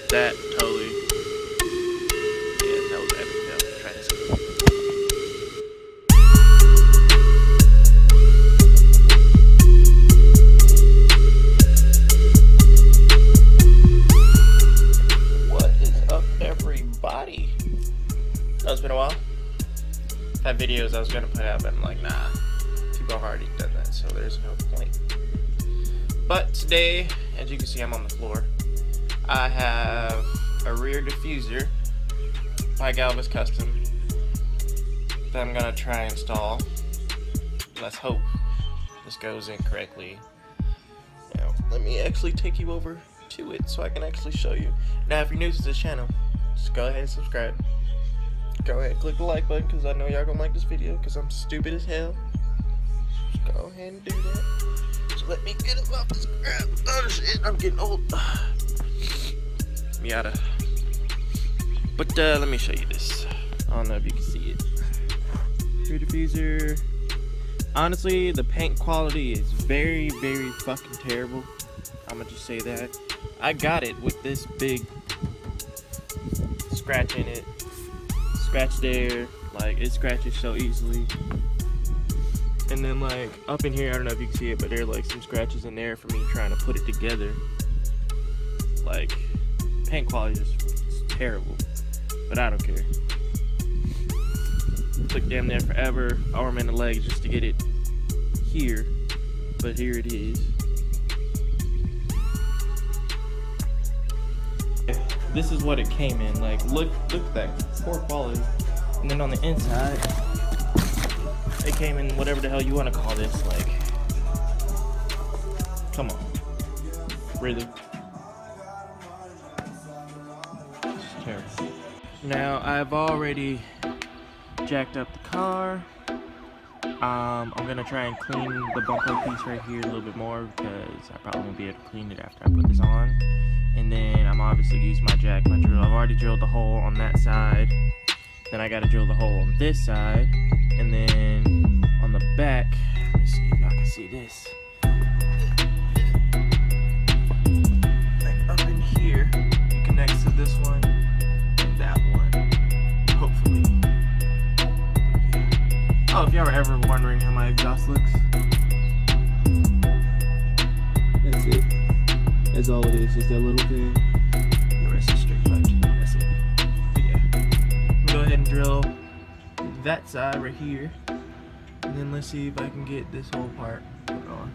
That totally. Yeah, that was epic. Yeah, try this again. What is up, everybody? That it's been a while. I've had videos I was gonna put out, but I'm like, nah, people have already done that, so there's no point. But today, as you can see, I'm on the floor. I have a rear diffuser by Galvus Custom that I'm gonna try and install. Let's hope this goes in correctly. Now, let me actually take you over to it so I can actually show you. Now, if you're new to this channel, just go ahead and subscribe. Go ahead and click the like button because I know y'all gonna like this video because I'm stupid as hell. Just go ahead and do that. So let me get up off this crap. Oh shit, I'm getting old. Miata. But let me show you this. I don't know if you can see it. Rear diffuser. Honestly, the paint quality is very, very fucking terrible. I'm gonna just say that. I got it with this big scratch in it. Scratch there. Like, it scratches so easily. And then, like, up in here, I don't know if you can see it, but there are like some scratches in there for me trying to put it together. Like, paint quality is terrible, but I don't care. It took damn near forever, arm and a leg just to get it here, but here it is. This is what it came in. Like, look at that poor quality. And then on the inside, it came in whatever the hell you want to call this. Like, come on, really? It's terrible. Now I've already jacked up the car. I'm gonna try and clean the bumper piece right here a little bit more because I probably won't be able to clean it after I put this on. And then I'm obviously using my jack, my drill. I've already drilled the hole on that side. Then I gotta drill the hole on this side. And then on the back, let me see if y'all can see this. Like up in here, it connects to this one and that one, hopefully. Oh, if y'all were ever wondering how my exhaust looks, that's it. That's all it is, just that little thing. The rest is straight pipe. That's it. But yeah, I'm gonna go ahead and drill that side right here, and then let's see if I can get this whole part put on.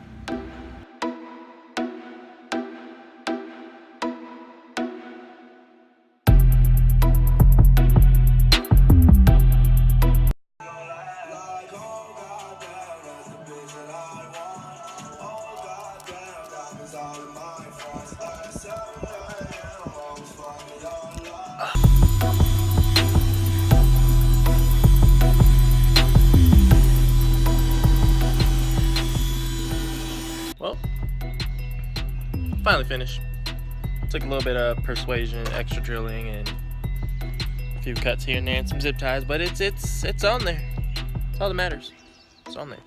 Well, finally finished. Took a little bit of persuasion, extra drilling, and a few cuts here and there, and some zip ties, but it's on there. It's all that matters. It's on there.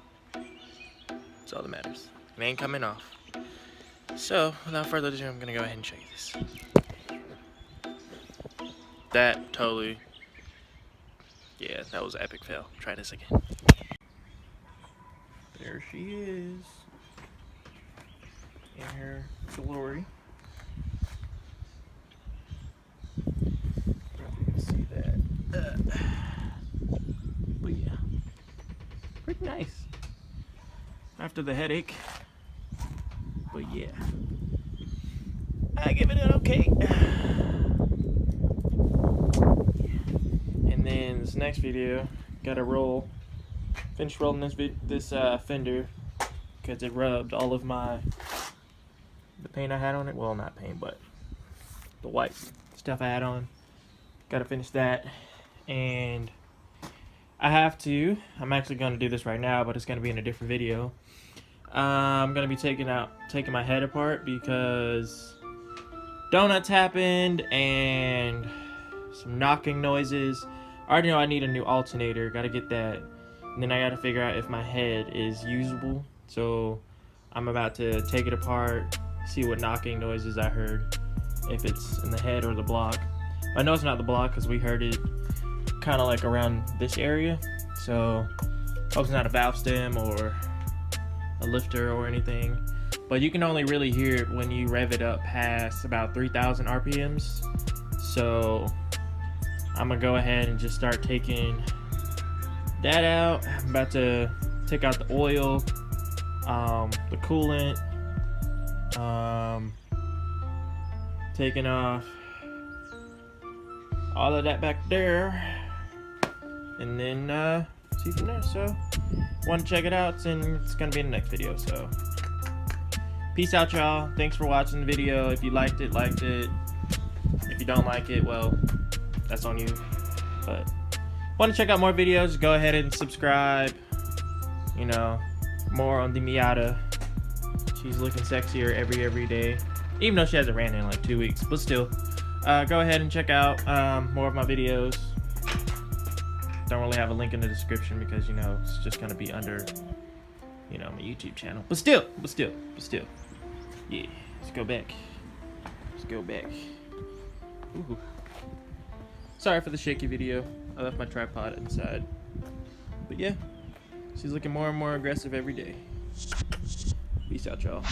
It's all that matters. It ain't coming off. So, without further ado, I'm gonna go ahead and show you this. That totally. Yeah, that was an epic fail. Try this again. There she is. In her glory. Probably can see that. But yeah, pretty nice. After the headache. But yeah, I give it an okay. And then this next video, gotta finish rolling this fender because it rubbed all of the paint I had on it. Well, not paint, but the white stuff I had on. Gotta finish that, and I'm actually gonna do this right now, but it's gonna be in a different video. I'm gonna be taking my head apart because donuts happened and some knocking noises. I already know I need a new alternator. Gotta get that, and then I gotta figure out if my head is usable. So I'm about to take it apart, see what knocking noises I heard, if it's in the head or the block. I know it's not the block because we heard it kind of like around this area, so hope it's not a valve stem or a lifter or anything. But you can only really hear it when you rev it up past about 3,000 RPMs. So I'm gonna go ahead and just start taking that out. I'm about to take out the oil, the coolant, taking off all of that back there, and then see from there. So want to check it out, and it's gonna be in the next video. So peace out, y'all. Thanks for watching the video. If you liked it, if you don't like it, well, that's on you. But want to check out more videos, go ahead and subscribe. You know, more on the Miata. She's looking sexier every day, even though she hasn't ran in like 2 weeks, but still, go ahead and check out more of my videos. Don't really have a link in the description because, you know, it's just gonna be under, you know, my YouTube channel. But still, yeah. Let's go back. Ooh. Sorry for the shaky video. I left my tripod inside. But yeah, she's looking more and more aggressive every day. Peace out, y'all.